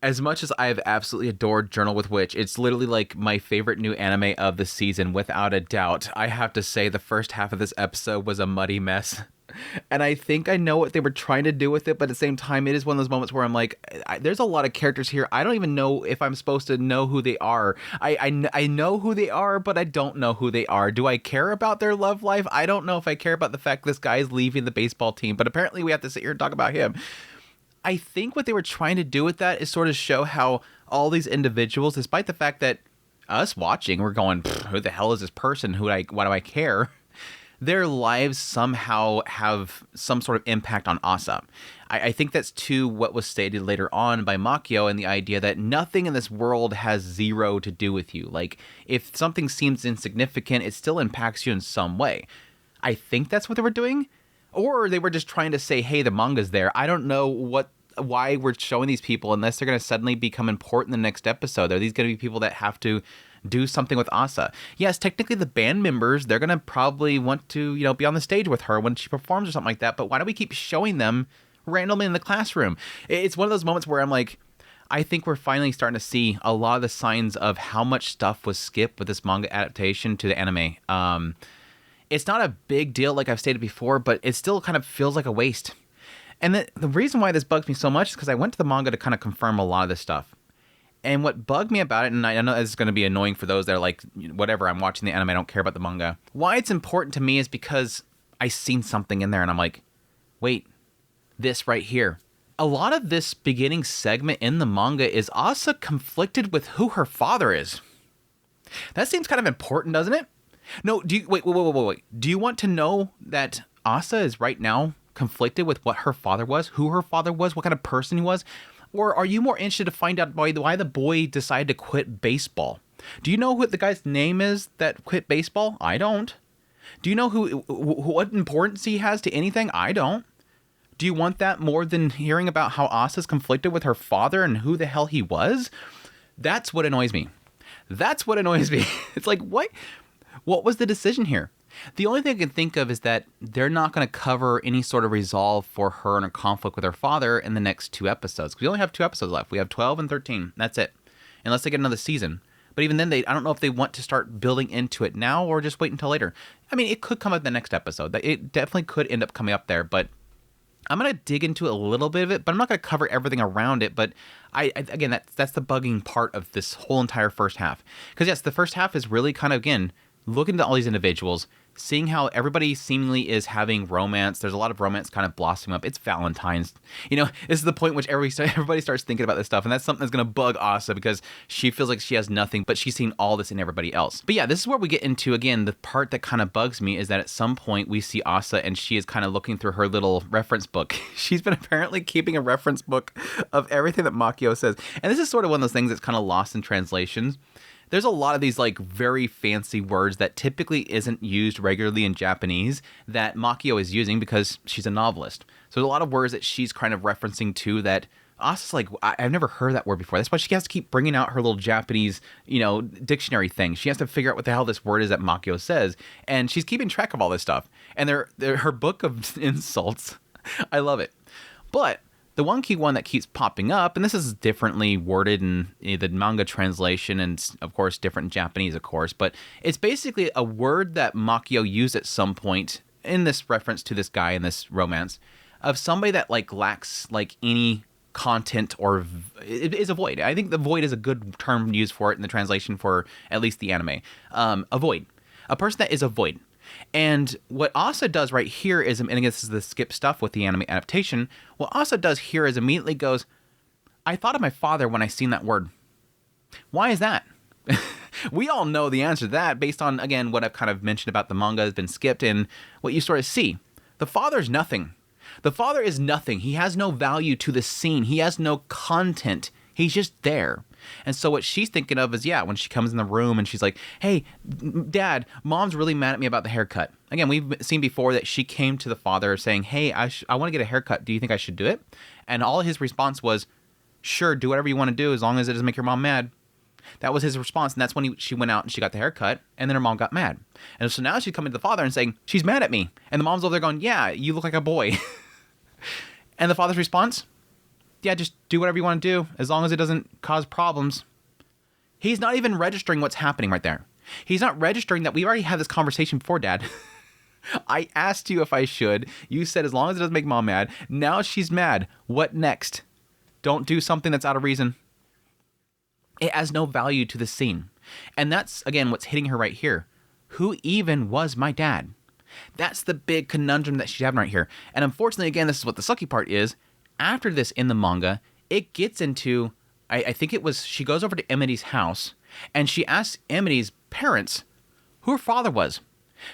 As much as I've absolutely adored Journal with Witch, it's literally like my favorite new anime of the season, without a doubt. I have to say the first half of this episode was a muddy mess. And I think I know what they were trying to do with it, but at the same time, it is one of those moments where I'm like, there's a lot of characters here. I don't even know if I'm supposed to know who they are. I know who they are, but I don't know who they are. Do I care about their love life? I don't know if I care about the fact this guy is leaving the baseball team, but apparently we have to sit here and talk about him. I think what they were trying to do with that is sort of show how all these individuals, despite the fact that us watching, we're going, who the hell is this person? Why do I care? Their lives somehow have some sort of impact on Assa. I think that's to what was stated later on by Makio, and the idea that nothing in this world has zero to do with you. Like, if something seems insignificant, it still impacts you in some way. I think that's what they were doing. Or they were just trying to say, hey, the manga's there. I don't know why we're showing these people unless they're going to suddenly become important in the next episode. Are these going to be people that have to do something with Assa? Yes, technically the band members, they're going to probably want to, be on the stage with her when she performs or something like that. But why do we keep showing them randomly in the classroom? It's one of those moments where I'm like, I think we're finally starting to see a lot of the signs of how much stuff was skipped with this manga adaptation to the anime. It's not a big deal, like I've stated before, but it still kind of feels like a waste. And the reason why this bugs me so much is because I went to the manga to kind of confirm a lot of this stuff. And what bugged me about it, and I know this is going to be annoying for those that are like, whatever, I'm watching the anime, I don't care about the manga. Why it's important to me is because I seen something in there and I'm like, wait, this right here. A lot of this beginning segment in the manga is Assa conflicted with who her father is. That seems kind of important, doesn't it? No, wait. Do you want to know that Assa is right now conflicted with what her father was, who her father was, what kind of person he was? Or are you more interested to find out why the boy decided to quit baseball? Do you know what the guy's name is that quit baseball? I don't. Do you know what importance he has to anything? I don't. Do you want that more than hearing about how Assa's conflicted with her father and who the hell he was? That's what annoys me. It's like, what was the decision here? The only thing I can think of is that they're not going to cover any sort of resolve for her and her conflict with her father in the next 2 episodes. We only have 2 episodes left. We have 12 and 13. That's it. Unless they get another season. But even then, I don't know if they want to start building into it now or just wait until later. I mean, it could come up in the next episode. It definitely could end up coming up there, but I'm going to dig into a little bit of it, but I'm not going to cover everything around it. But again, that's the bugging part of this whole entire first half. Because yes, the first half is really kind of, again, looking at all these individuals, seeing how everybody seemingly is having romance. There's a lot of romance kind of blossoming up. It's Valentine's. This is the point in which everybody starts thinking about this stuff, and that's something that's going to bug Assa because she feels like she has nothing, but she's seen all this in everybody else. But yeah, this is where we get into, again, the part that kind of bugs me is that at some point we see Assa, and she is kind of looking through her little reference book. She's been apparently keeping a reference book of everything that Makio says, and this is sort of one of those things that's kind of lost in translations. There's a lot of these like very fancy words that typically isn't used regularly in Japanese that Makio is using because she's a novelist. So there's a lot of words that she's kind of referencing to that Asa's like, I've never heard that word before. That's why she has to keep bringing out her little Japanese, dictionary thing. She has to figure out what the hell this word is that Makio says. And she's keeping track of all this stuff. And they're her book of insults. I love it. But the one key one that keeps popping up, and this is differently worded in the manga translation, and of course different in Japanese, of course, but it's basically a word that Makio used at some point in this reference to this guy in this romance of somebody that like lacks like any content or it is a void. I think the void is a good term used for it in the translation for at least the anime. A void. A person that is a void. And what Assa does right here is, and again, this is the skip stuff with the anime adaptation, what Assa does here is immediately goes, I thought of my father when I seen that word. Why is that? We all know the answer to that based on, again, what I've kind of mentioned about the manga has been skipped and what you sort of see. The father's nothing. The father is nothing. He has no value to the scene. He has no content. He's just there. And so what she's thinking of is, when she comes in the room and she's like, hey, Dad, Mom's really mad at me about the haircut. Again, we've seen before that she came to the father saying, hey, I want to get a haircut. Do you think I should do it? And all his response was, sure, do whatever you want to do as long as it doesn't make your mom mad. That was his response. And that's when she went out and she got the haircut. And then her mom got mad. And so now she's coming to the father and saying, she's mad at me. And the mom's over there going, yeah, you look like a boy. And the father's response, yeah, just do whatever you want to do as long as it doesn't cause problems. He's not even registering what's happening right there. He's not registering that we already had this conversation before, Dad. I asked you if I should. You said as long as it doesn't make Mom mad. Now she's mad. What next? Don't do something that's out of reason. It has no value to the scene. And that's, again, what's hitting her right here. Who even was my dad? That's the big conundrum that she's having right here. And unfortunately, again, this is what the sucky part is. After this in the manga, it gets into, I think it was, she goes over to Emity's house, and she asks Emity's parents who her father was.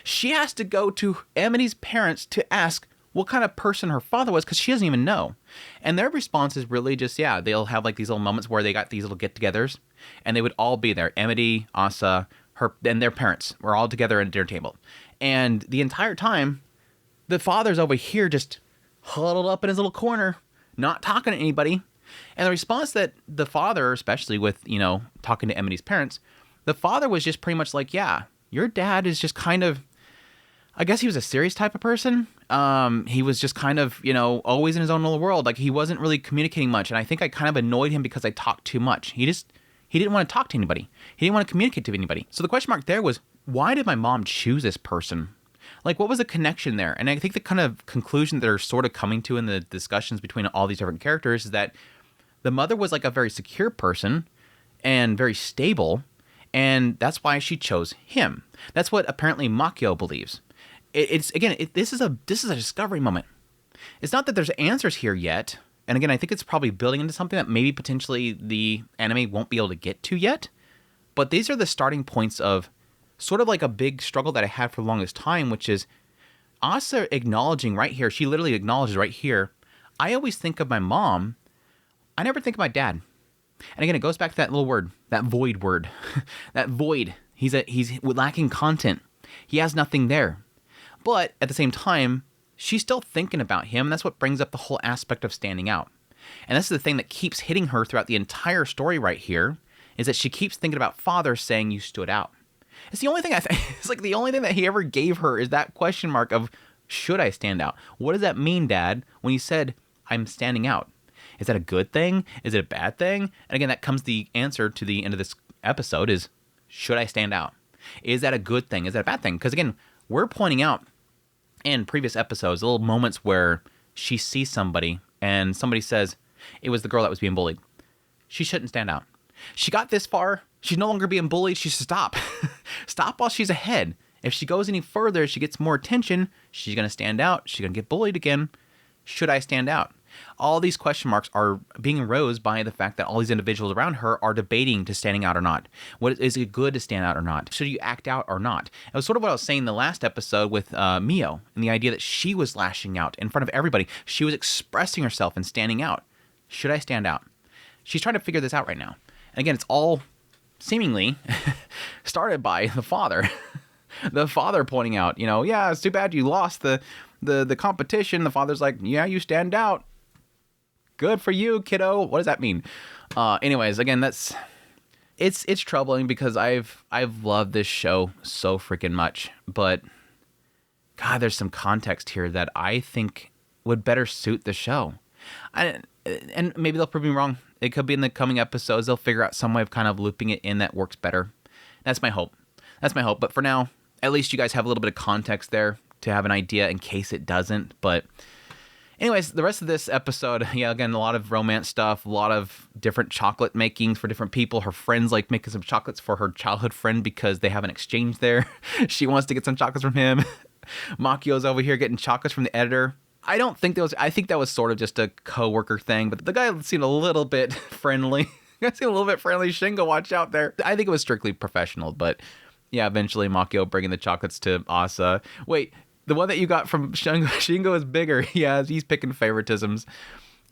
She has to go to Emity's parents to ask what kind of person her father was, because she doesn't even know. And their response is really just, yeah, they'll have like these little moments where they got these little get-togethers, and they would all be there. Emity, Assa, her, and their parents were all together at a dinner table. And the entire time, the father's over here just huddled up in his little corner, not talking to anybody. And the response that the father, especially with, you know, talking to Emity's parents, the father was just pretty much like, yeah, your dad is just kind of, I guess he was a serious type of person. He was just kind of, you know, always in his own little world. Like, he wasn't really communicating much. And I think I kind of annoyed him because I talked too much. He didn't want to talk to anybody. He didn't want to communicate to anybody. So the question mark there was, why did my mom choose this person? Like, what was the connection there? And I think the kind of conclusion that they're sort of coming to in the discussions between all these different characters is that the mother was like a very secure person and very stable, and that's why she chose him. That's what apparently Makio believes. This is a discovery moment. It's not that there's answers here yet. And again, I think it's probably building into something that maybe potentially the anime won't be able to get to yet. But these are the starting points of sort of like a big struggle that I had for the longest time, which is Assa acknowledging right here. She literally acknowledges right here, I always think of my mom. I never think of my dad. And again, it goes back to that little word, that void word. That void. He's lacking content. He has nothing there. But at the same time, she's still thinking about him. And that's what brings up the whole aspect of standing out. And this is the thing that keeps hitting her throughout the entire story right here, is that she keeps thinking about father saying you stood out. It's the only thing it's like the only thing that he ever gave her is that question mark of, should I stand out? What does that mean, Dad, when you said I'm standing out? Is that a good thing? Is it a bad thing? And again, that comes the answer to the end of this episode is, should I stand out? Is that a good thing? Is that a bad thing? Because again, we're pointing out in previous episodes, little moments where she sees somebody and somebody says, it was the girl that was being bullied. She shouldn't stand out. She got this far. She's no longer being bullied. She should stop. Stop while she's ahead. If she goes any further, she gets more attention. She's going to stand out. She's going to get bullied again. Should I stand out? All these question marks are being raised by the fact that all these individuals around her are debating to standing out or not. What is it good to stand out or not? Should you act out or not? It was sort of what I was saying in the last episode with Mio, and the idea that she was lashing out in front of everybody. She was expressing herself and standing out. Should I stand out? She's trying to figure this out right now. And again, it's all seemingly started by the father. The father pointing out, yeah, it's too bad you lost the competition. The father's like, yeah, you stand out. Good for you, kiddo. What does that mean? Anyways, again, it's troubling because I've loved this show so freaking much, but God, there's some context here that I think would better suit the show. And maybe they'll prove me wrong. It could be in the coming episodes they'll figure out some way of kind of looping it in that works better. That's my hope. But for now, at least you guys have a little bit of context there to have an idea in case it doesn't. But anyways, the rest of this episode, yeah, again, a lot of romance stuff, a lot of different chocolate makings for different people. Her friends like making some chocolates for her childhood friend because they have an exchange there. She wants to get some chocolates from him. Makio's over here getting chocolates from the editor. I think that was sort of just a coworker thing, but the guy seemed a little bit friendly. Shingo, watch out there. I think it was strictly professional, but yeah, eventually Makio bringing the chocolates to Assa. Wait, the one that you got from Shingo is bigger. Yeah, he's picking favoritisms.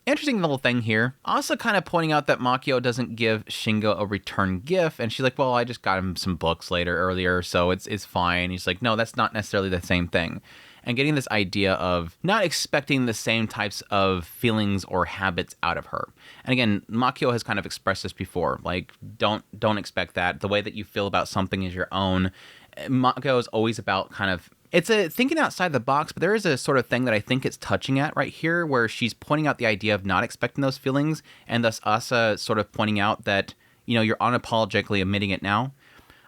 Interesting little thing here. Assa kind of pointing out that Makio doesn't give Shingo a return gift, and she's like, well, I just got him some books earlier, so it's fine. He's like, no, that's not necessarily the same thing. And getting this idea of not expecting the same types of feelings or habits out of her. And again, Makio has kind of expressed this before. Like, don't expect that. The way that you feel about something is your own. Makio is always about kind of It's a thinking outside the box, but there is a sort of thing that I think it's touching at right here, where she's pointing out the idea of not expecting those feelings, and thus Assa sort of pointing out that, you're unapologetically admitting it now.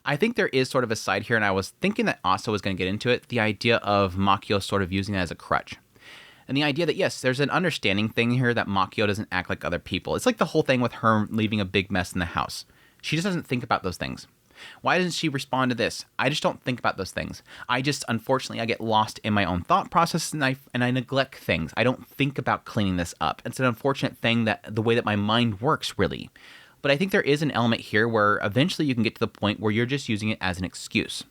I think there is sort of a side here, and I was thinking that Assa was going to get into it, the idea of Makio sort of using it as a crutch. And the idea that, yes, there's an understanding thing here that Makio doesn't act like other people. It's like the whole thing with her leaving a big mess in the house. She just doesn't think about those things. Why doesn't she respond to this? I just don't think about those things. Unfortunately, I get lost in my own thought process, and I neglect things. I don't think about cleaning this up. It's an unfortunate thing, that the way that my mind works, really. But I think there is an element here where eventually you can get to the point where you're just using it as an excuse.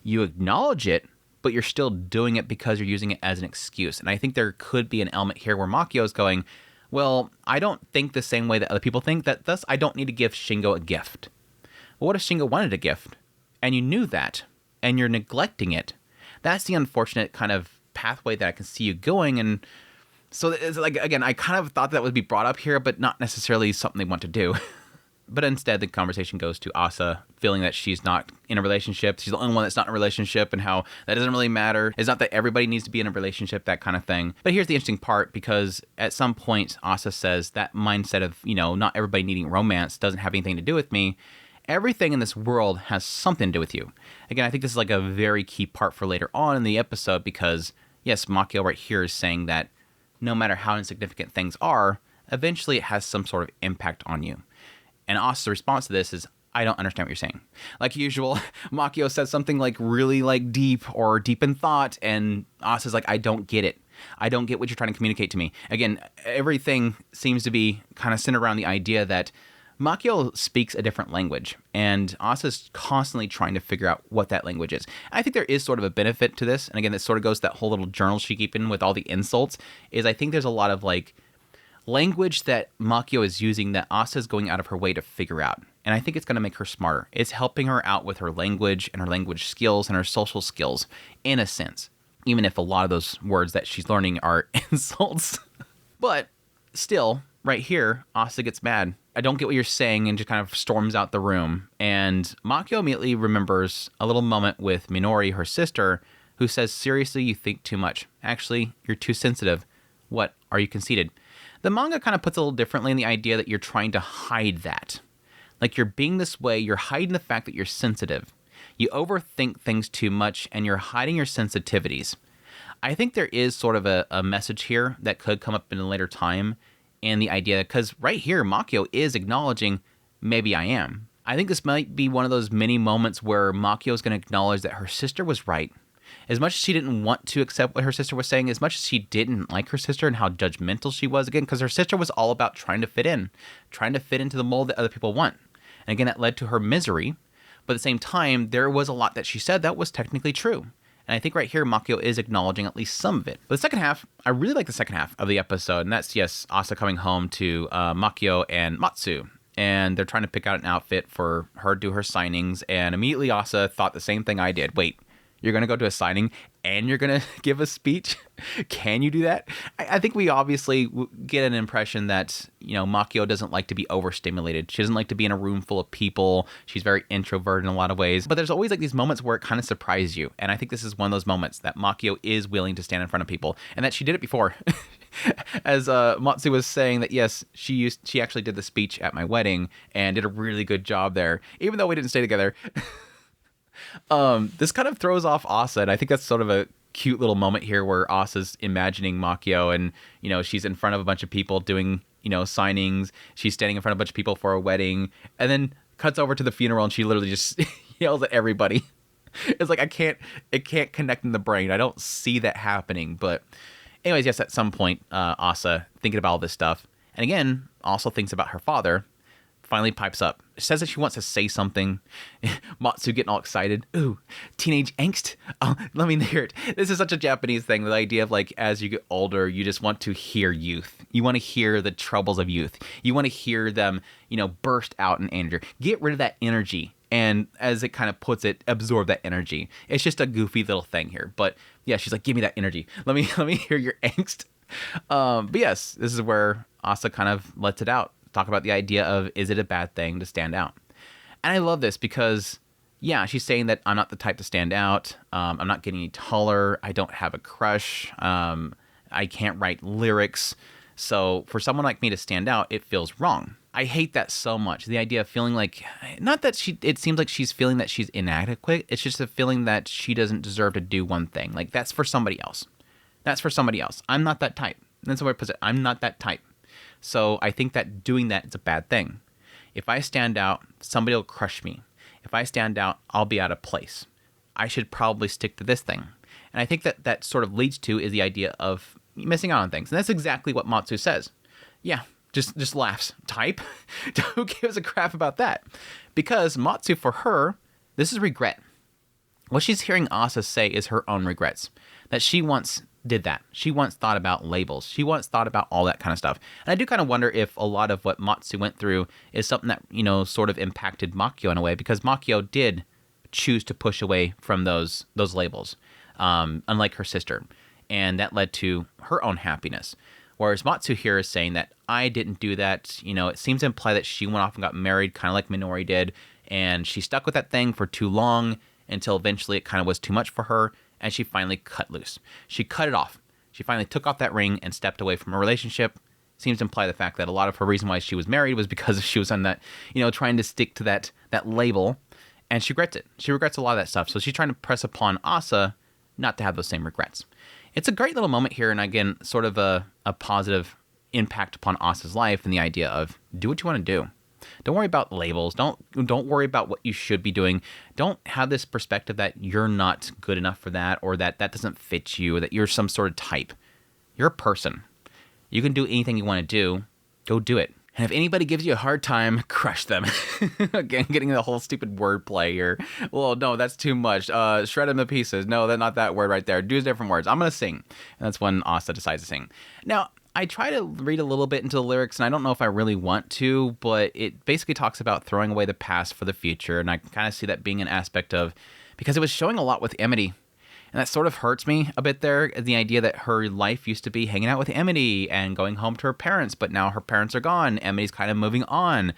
You acknowledge it, but you're still doing it because you're using it as an excuse. And I think there could be an element here where Makio is going, well, I don't think the same way that other people think, that thus I don't need to give Shingo a gift. Well, what if Shingo wanted a gift, and you knew that, and you're neglecting it? That's the unfortunate kind of pathway that I can see you going. And so it's like, again, I kind of thought that would be brought up here, but not necessarily something they want to do. But instead, the conversation goes to Assa feeling that she's not in a relationship. She's the only one that's not in a relationship, and how that doesn't really matter. It's not that everybody needs to be in a relationship, that kind of thing. But here's the interesting part, because at some point, Assa says that mindset of, not everybody needing romance doesn't have anything to do with me. Everything in this world has something to do with you. Again, I think this is like a very key part for later on in the episode, because, yes, Makio right here is saying that no matter how insignificant things are, eventually it has some sort of impact on you. And Assa's response to this is, I don't understand what you're saying. Like usual, Makio says something like really like deep or deep in thought, and Assa's like, I don't get it. I don't get what you're trying to communicate to me. Again, everything seems to be kind of centered around the idea that Makio speaks a different language, and Assa's constantly trying to figure out what that language is. I think there is sort of a benefit to this, and again, this sort of goes to that whole little journal she keeping with all the insults, is I think there's a lot of like language that Makio is using that Assa is going out of her way to figure out, and I think it's going to make her smarter. It's helping her out with her language and her language skills and her social skills, in a sense, even if a lot of those words that she's learning are insults. But still, right here, Assa gets mad. I don't get what you're saying, and just kind of storms out the room. And Makio immediately remembers a little moment with Minori, her sister, who says, seriously, you think too much. Actually, you're too sensitive. What, are you conceited? The manga kind of puts it a little differently in the idea that you're trying to hide that. Like, you're being this way, you're hiding the fact that you're sensitive. You overthink things too much, and you're hiding your sensitivities. I think there is sort of a message here that could come up in a later time, and the idea, because right here, Makio is acknowledging, maybe I am. I think this might be one of those many moments where Makio is going to acknowledge that her sister was right. As much as she didn't want to accept what her sister was saying, as much as she didn't like her sister and how judgmental she was, again, because her sister was all about trying to fit into the mold that other people want. And again, that led to her misery. But at the same time, there was a lot that she said that was technically true. And I think right here, Makio is acknowledging at least some of it. But the second half, I really like the second half of the episode. And that's, yes, Assa coming home to Makio and Matsu. And they're trying to pick out an outfit for her to do her signings. And immediately Assa thought the same thing I did. Wait, you're going to go to a signing and you're going to give a speech? Can you do that? I think we obviously get an impression that, Makio doesn't like to be overstimulated. She doesn't like to be in a room full of people. She's very introverted in a lot of ways. But there's always like these moments where it kind of surprises you. And I think this is one of those moments that Makio is willing to stand in front of people, and that she did it before. As Matsu was saying that, yes, she actually did the speech at my wedding and did a really good job there, even though we didn't stay together. This kind of throws off Assa, and I think that's sort of a cute little moment here where Assa's imagining Makio, and she's in front of a bunch of people doing signings. She's standing in front of a bunch of people for a wedding, and then cuts over to the funeral, and she literally just yells at everybody. It's like it can't connect in the brain. I don't see that happening. But anyways, yes, at some point, Assa thinking about all this stuff, and again also thinks about her father. Finally pipes up. Says that she wants to say something. Matsu getting all excited. Ooh, teenage angst. Oh, let me hear it. This is such a Japanese thing. The idea of like, as you get older, you just want to hear youth. You want to hear the troubles of youth. You want to hear them, burst out in anger. Get rid of that energy. And as it kind of puts it, absorb that energy. It's just a goofy little thing here. But yeah, she's like, give me that energy. Let me hear your angst. But yes, this is where Assa kind of lets it out. Talk about the idea of, is it a bad thing to stand out? And I love this because yeah, she's saying that I'm not the type to stand out. I'm not getting any taller. I don't have a crush. I can't write lyrics. So for someone like me to stand out, it feels wrong. I hate that so much. The idea of feeling like, not that it seems like she's feeling that she's inadequate. It's just a feeling that she doesn't deserve to do one thing. Like, that's for somebody else. That's for somebody else. I'm not that type. That's the way I put it. I'm not that type. So I think that doing that is a bad thing. If I stand out, somebody will crush me. If I stand out, I'll be out of place. I should probably stick to this thing. And I think that sort of leads to is the idea of missing out on things. And that's exactly what Matsu says. Yeah, just laughs. Type? Who gives a crap about that? Because Matsu, for her, this is regret. What she's hearing Assa say is her own regrets. That she once did that. She once thought about labels. She once thought about all that kind of stuff. And I do kind of wonder if a lot of what Matsu went through is something that, sort of impacted Makio in a way, because Makio did choose to push away from those labels, unlike her sister. And that led to her own happiness. Whereas Matsu here is saying that I didn't do that. It seems to imply that she went off and got married, kind of like Minori did, and she stuck with that thing for too long until eventually it kind of was too much for her, and she finally cut loose. She cut it off. She finally took off that ring and stepped away from a relationship. Seems to imply the fact that a lot of her reason why she was married was because she was on that, trying to stick to that label, and she regrets it. She regrets a lot of that stuff. So she's trying to press upon Assa not to have those same regrets. It's a great little moment here, and again, sort of a positive impact upon Assa's life, and the idea of do what you want to do. Don't worry about labels. Don't worry about what you should be doing. Don't have this perspective that you're not good enough for that, or that doesn't fit you, or that you're some sort of type. You're a person. You can do anything you want to do. Go do it. And if anybody gives you a hard time, crush them. Again, getting the whole stupid wordplay here. Well, no, that's too much. Shred them to pieces. No, that's not that word right there. Do different words. I'm going to sing. And that's when Assa decides to sing. Now, I try to read a little bit into the lyrics, and I don't know if I really want to, but it basically talks about throwing away the past for the future, and I kind of see that being an aspect of, because it was showing a lot with Amity, and that sort of hurts me a bit there, the idea that her life used to be hanging out with Amity and going home to her parents, but now her parents are gone. Amity's kind of moving on.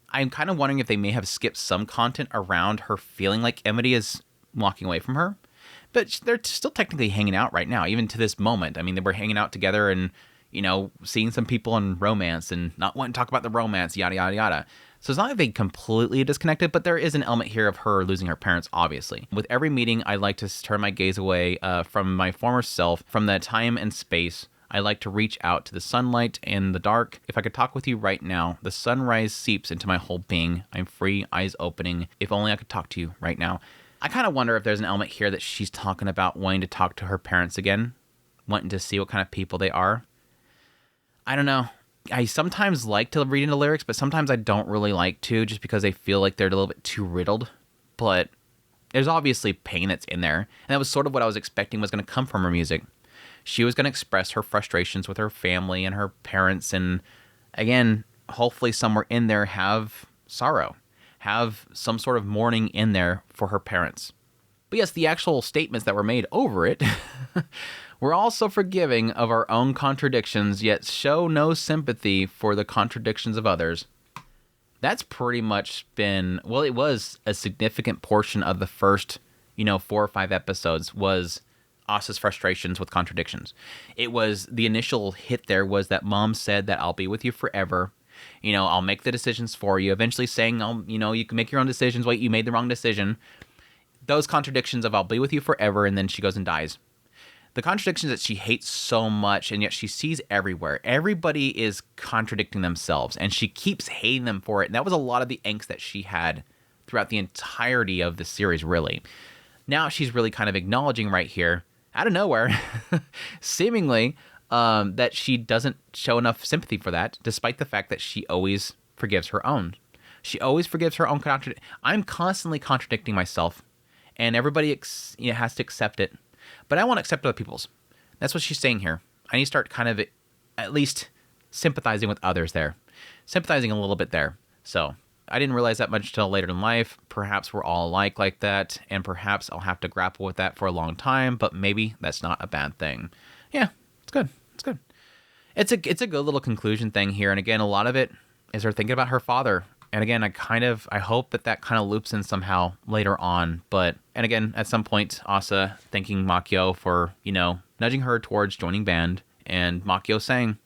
I'm kind of wondering if they may have skipped some content around her feeling like Amity is walking away from her, but they're still technically hanging out right now, even to this moment. I mean, they were hanging out together and seeing some people in romance and not wanting to talk about the romance, yada, yada, yada. So it's not like they completely disconnected, but there is an element here of her losing her parents, obviously. With every meeting, I like to turn my gaze away from my former self, from the time and space. I like to reach out to the sunlight and the dark. If I could talk with you right now, the sunrise seeps into my whole being. I'm free, eyes opening. If only I could talk to you right now. I kind of wonder if there's an element here that she's talking about wanting to talk to her parents again, wanting to see what kind of people they are. I don't know. I sometimes like to read into lyrics, but sometimes I don't really like to, just because I feel like they're a little bit too riddled. But there's obviously pain that's in there. And that was sort of what I was expecting was going to come from her music. She was going to express her frustrations with her family and her parents. And again, hopefully somewhere in there have sorrow, have some sort of mourning in there for her parents. But yes, the actual statements that were made over it we're also forgiving of our own contradictions, yet show no sympathy for the contradictions of others. That's pretty much been, well, it was a significant portion of the first, 4 or 5 episodes was Assa's frustrations with contradictions. It was, the initial hit there was that mom said that I'll be with you forever. I'll make the decisions for you. Eventually saying, you can make your own decisions. Wait, you made the wrong decision. Those contradictions of I'll be with you forever, and then she goes and dies. The contradictions that she hates so much, and yet she sees everywhere. Everybody is contradicting themselves, and she keeps hating them for it. And that was a lot of the angst that she had throughout the entirety of the series, really. Now she's really kind of acknowledging right here, out of nowhere, seemingly, that she doesn't show enough sympathy for that, despite the fact that she always forgives her own. She always forgives her own contradiction. I'm constantly contradicting myself, and everybody has to accept it. But I want to accept other people's. That's what she's saying here. I need to start kind of at least sympathizing with others there. Sympathizing a little bit there. So I didn't realize that much until later in life. Perhaps we're all alike like that, and perhaps I'll have to grapple with that for a long time, but maybe that's not a bad thing. Yeah, it's good. It's good. It's a good little conclusion thing here. And again, a lot of it is her thinking about her father And again, I hope that kind of loops in somehow later on. And again, at some point, Assa thanking Makio for, nudging her towards joining band, and Makio saying,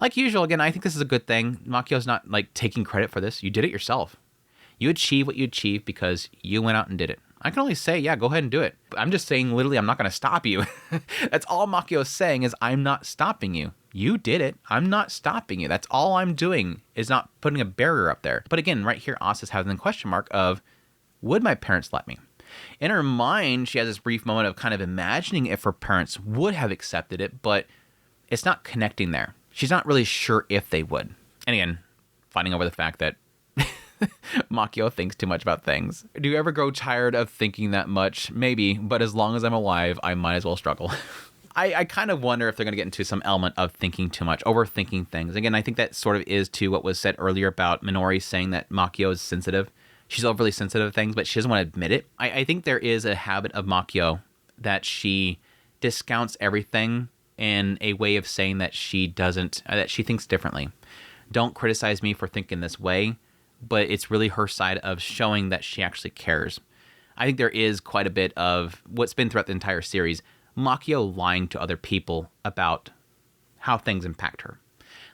like usual, again, I think this is a good thing. Makio's not like taking credit for this. You did it yourself. You achieved what you achieved because you went out and did it. I can only say, yeah, go ahead and do it. I'm just saying, literally, I'm not going to stop you. That's all Makio is saying is, I'm not stopping you. You did it. I'm not stopping you. That's all I'm doing, is not putting a barrier up there. But again, right here, Asa's having the question mark of, would my parents let me? In her mind, she has this brief moment of kind of imagining if her parents would have accepted it, but it's not connecting there. She's not really sure if they would. And again, fighting over the fact that Makio thinks too much about things. Do you ever grow tired of thinking that much? Maybe, but as long as I'm alive, I might as well struggle. I kind of wonder if they're going to get into some element of thinking too much, overthinking things. Again, I think that sort of is to what was said earlier about Minori saying that Makio is sensitive. She's overly sensitive to things, but she doesn't want to admit it. I think there is a habit of Makio that she discounts everything in a way of saying that she thinks differently. Don't criticize me for thinking this way, but it's really her side of showing that she actually cares. I think there is quite a bit of what's been throughout the entire series, Makio lying to other people about how things impact her.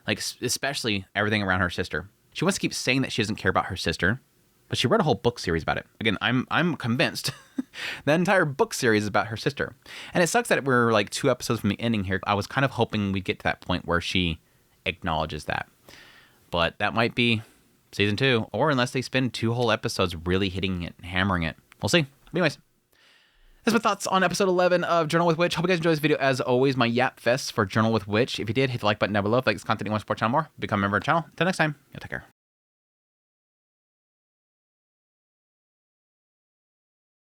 Like, especially everything around her sister. She wants to keep saying that she doesn't care about her sister, but she wrote a whole book series about it. Again, I'm convinced that entire book series is about her sister. And it sucks that we're like 2 episodes from the ending here. I was kind of hoping we'd get to that point where she acknowledges that. But that might be season 2, or unless they spend 2 whole episodes really hitting it and hammering it. We'll see. Anyways, that's my thoughts on episode 11 of Journal with Witch. Hope you guys enjoyed this video. As always, my yap fest for Journal with Witch. If you did, hit the like button down below. If you like this content and you want to support the channel more, become a member of the channel. Until next time, take care.